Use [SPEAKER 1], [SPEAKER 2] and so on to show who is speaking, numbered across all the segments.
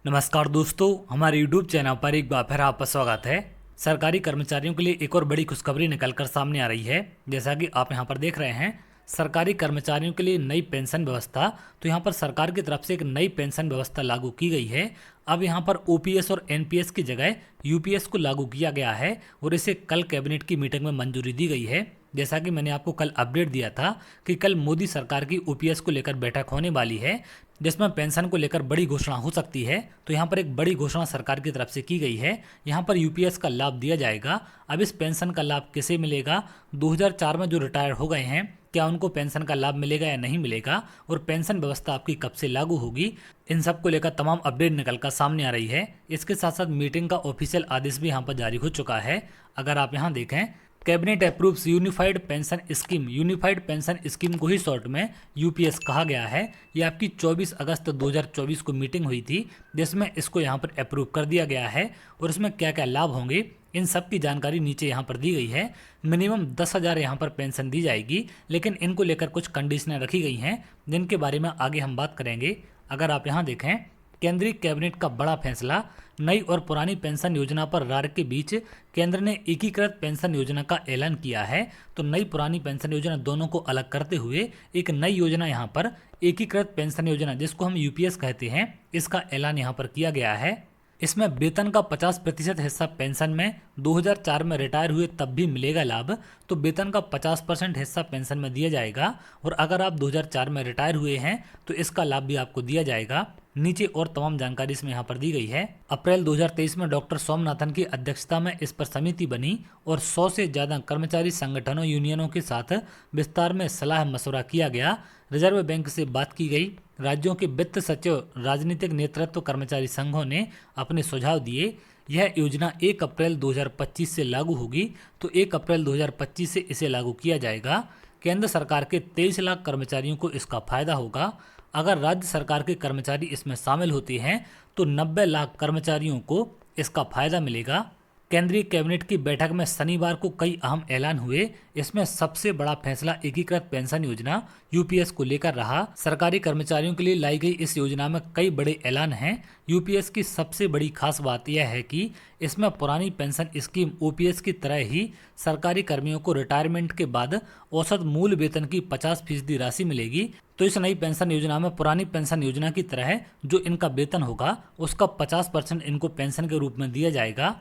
[SPEAKER 1] नमस्कार दोस्तों, हमारे YouTube चैनल पर एक बार फिर आपका स्वागत है। सरकारी कर्मचारियों के लिए एक और बड़ी खुशखबरी निकलकर सामने आ रही है। जैसा कि आप यहां पर देख रहे हैं, सरकारी कर्मचारियों के लिए नई पेंशन व्यवस्था। तो यहां पर सरकार की तरफ से एक नई पेंशन व्यवस्था लागू की गई है। अब यहां पर ओपीएस और एनपीएस की जगह यूपीएस को लागू किया गया है और इसे कल कैबिनेट की मीटिंग में मंजूरी दी गई है। जैसा कि मैंने आपको कल अपडेट दिया था कि कल मोदी सरकार की ओपीएस को लेकर बैठक होने वाली है, जिसमें पेंशन को लेकर बड़ी घोषणा हो सकती है। तो यहाँ पर एक बड़ी घोषणा सरकार की तरफ से की गई है। यहाँ पर यूपीएस का लाभ दिया जाएगा। अब इस पेंशन का लाभ किसे मिलेगा? 2004 में जो रिटायर हो गए हैं, क्या उनको पेंशन का लाभ मिलेगा या नहीं मिलेगा, और पेंशन व्यवस्था आपकी कब से लागू होगी, इन सब को लेकर तमाम अपडेट निकलकर सामने आ रही है। इसके साथ साथ मीटिंग का ऑफिशियल आदेश भी यहाँ पर जारी हो चुका है। अगर आप यहाँ देखें, cabinet approves unified pension scheme. Unified pension scheme को ही शॉर्ट में यूपीएस कहा गया है। ये आपकी 24 अगस्त 2024 को मीटिंग हुई थी, जिसमें इसको यहाँ पर अप्रूव कर दिया गया है और इसमें क्या क्या लाभ होंगे, इन सब की जानकारी नीचे यहाँ पर दी गई है। मिनिमम 10,000 यहाँ पर पेंशन दी जाएगी, लेकिन इनको लेकर कुछ कंडीशनें रखी गई हैं, जिनके बारे में आगे हम बात करेंगे। अगर आप यहाँ देखें, केंद्रीय कैबिनेट का बड़ा फैसला। नई और पुरानी पेंशन योजना पर राज्य के बीच केंद्र ने एकीकृत पेंशन योजना का ऐलान किया है। तो नई पुरानी पेंशन योजना दोनों को अलग करते हुए एक नई योजना यहाँ पर एकीकृत पेंशन योजना, जिसको हम यूपीएस कहते हैं, इसका ऐलान यहाँ पर किया गया है। इसमें वेतन का 50% हिस्सा पेंशन में 2004 में रिटायर हुए तब भी मिलेगा लाभ। तो वेतन का 50% हिस्सा पेंशन में दिया जाएगा और अगर आप 2004 में रिटायर हुए हैं तो इसका लाभ भी आपको दिया जाएगा। नीचे और तमाम जानकारी इसमें यहाँ पर दी गई है। अप्रैल 2023 में डॉक्टर सोमनाथन की अध्यक्षता में इस पर समिति बनी और 100 से ज़्यादा कर्मचारी संगठनों यूनियनों के साथ विस्तार में सलाह मशवरा किया गया। रिजर्व बैंक से बात की गई। राज्यों के वित्त सचिव, राजनीतिक नेतृत्व, कर्मचारी संघों ने अपने सुझाव दिए। यह योजना 1 अप्रैल 2025 से लागू होगी। तो 1 अप्रैल 2025 से इसे लागू किया जाएगा। केंद्र सरकार के 23 लाख कर्मचारियों को इसका फायदा होगा। अगर राज्य सरकार के कर्मचारी इसमें शामिल होते हैं तो 90 लाख कर्मचारियों को इसका फायदा मिलेगा। केंद्रीय कैबिनेट की बैठक में शनिवार को कई अहम ऐलान हुए। इसमें सबसे बड़ा फैसला एकीकृत पेंशन योजना यूपीएस को लेकर रहा। सरकारी कर्मचारियों के लिए लाई गई इस योजना में कई बड़े ऐलान हैं। यूपीएस की सबसे बड़ी खास बात यह है कि इसमें पुरानी पेंशन स्कीम ओपीएस की तरह ही सरकारी कर्मियों को रिटायरमेंट के बाद औसत मूल वेतन की 50% राशि मिलेगी। तो इस नई पेंशन योजना में पुरानी पेंशन योजना की तरह जो इनका वेतन होगा उसका 50% इनको पेंशन के रूप में दिया जाएगा।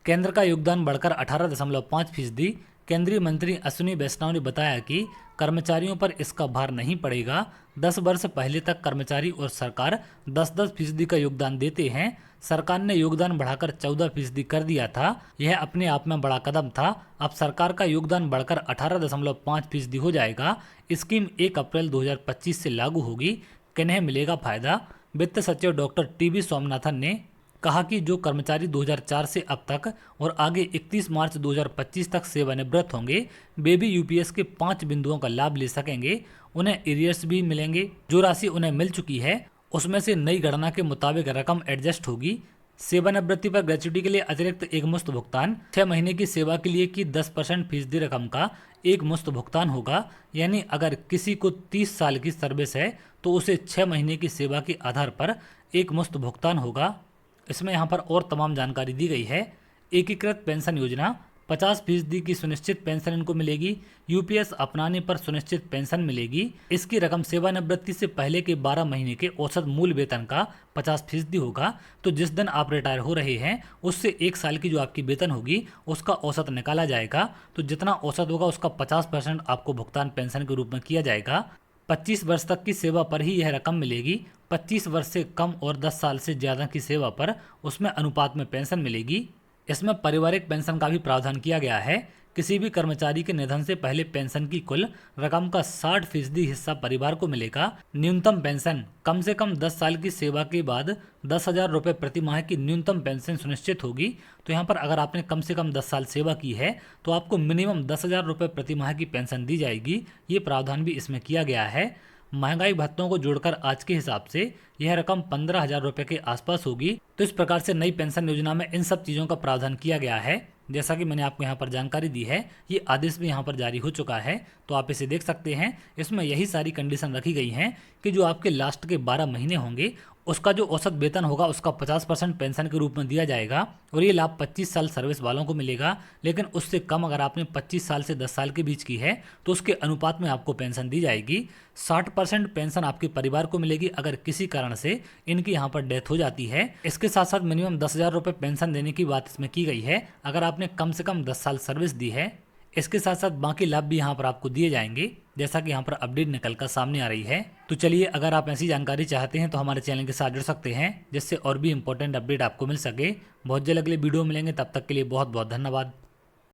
[SPEAKER 1] केंद्र का योगदान बढ़कर 18.5%। केंद्रीय मंत्री अश्विनी वैष्णव ने बताया कि कर्मचारियों पर इसका भार नहीं पड़ेगा। 10 वर्ष पहले तक कर्मचारी और सरकार 10-10% का योगदान देते हैं। सरकार ने योगदान बढ़ाकर 14% कर दिया था। यह अपने आप में बड़ा कदम था। अब सरकार का योगदान बढ़कर 18.5% हो जाएगा। स्कीम 1 अप्रैल 2025 से लागू होगी। किन्हें मिलेगा फायदा? वित्त सचिव डॉक्टर टीवी सोमनाथन ने कहा कि जो कर्मचारी 2004 से अब तक और आगे 31 मार्च 2025 तक सेवानिवृत्त होंगे, वे भी यूपीएस के 5 बिंदुओं का लाभ ले सकेंगे। उन्हें एरियर्स भी मिलेंगे। जो राशि उन्हें मिल चुकी है उसमें से नई गणना के मुताबिक रकम एडजस्ट होगी। सेवानिवृत्ति पर ग्रेच्युटी के लिए अतिरिक्त एक मुश्त भुगतान। 6 महीने की सेवा के लिए की 10% फीसदी रकम का एक मुश्त भुगतान होगा। यानी अगर किसी को 30 साल की सर्विस है तो उसे 6 महीने की सेवा के आधार पर एक मुश्त भुगतान होगा। इसमें यहाँ पर और तमाम जानकारी दी गई है। एकीकृत पेंशन योजना 50% की सुनिश्चित पेंशन इनको मिलेगी। यूपीएस अपनाने पर सुनिश्चित पेंशन मिलेगी। इसकी रकम सेवानिवृत्ति से पहले के 12 महीने के औसत मूल वेतन का 50% होगा। तो जिस दिन आप रिटायर हो रहे हैं उससे 1 साल की जो आपकी वेतन होगी उसका औसत निकाला जाएगा। तो जितना औसत होगा उसका 50% आपको भुगतान पेंशन के रूप में किया जाएगा। 25 वर्ष तक की सेवा पर ही यह रकम मिलेगी। 25 वर्ष से कम और 10 साल से ज़्यादा की सेवा पर उसमें अनुपात में पेंशन मिलेगी। इसमें पारिवारिक पेंशन का भी प्रावधान किया गया है। किसी भी कर्मचारी के निधन से पहले पेंशन की कुल रकम का 60% हिस्सा परिवार को मिलेगा। न्यूनतम पेंशन कम से कम 10 साल की सेवा के बाद 10,000 रुपये प्रति माह की न्यूनतम पेंशन सुनिश्चित होगी। तो यहाँ पर अगर आपने कम से कम 10 साल सेवा की है तो आपको मिनिमम 10,000 रुपये प्रति माह की पेंशन दी जाएगी। ये प्रावधान भी इसमें किया गया है। महंगाई भत्तों को जोड़कर आज के हिसाब से यह रकम 15,000 रुपये के आसपास होगी। तो इस प्रकार से नई पेंशन योजना में इन सब चीज़ों का प्रावधान किया गया है। जैसा कि मैंने आपको यहाँ पर जानकारी दी है, ये आदेश भी यहाँ पर जारी हो चुका है, तो आप इसे देख सकते हैं। इसमें यही सारी कंडीशन रखी गई हैं कि जो आपके लास्ट के 12 महीने होंगे उसका जो औसत वेतन होगा उसका 50% पेंशन के रूप में दिया जाएगा और ये लाभ 25 साल सर्विस वालों को मिलेगा। लेकिन उससे कम अगर आपने 25 साल से 10 साल के बीच की है तो उसके अनुपात में आपको पेंशन दी जाएगी। 60% पेंशन आपके परिवार को मिलेगी अगर किसी कारण से इनकी यहाँ पर डेथ हो जाती है। इसके साथ साथ मिनिमम 10,000 रुपये पेंशन देने की बात इसमें की गई है अगर आपने कम से कम 10 साल सर्विस दी है। इसके साथ साथ बाकी लाभ भी यहाँ पर आपको दिए जाएंगे जैसा कि यहाँ पर अपडेट निकल कर सामने आ रही है। तो चलिए, अगर आप ऐसी जानकारी चाहते हैं तो हमारे चैनल के साथ जुड़ सकते हैं जिससे और भी इंपॉर्टेंट अपडेट आपको मिल सके। बहुत जल्द अगले वीडियो मिलेंगे, तब तक के लिए बहुत बहुत धन्यवाद।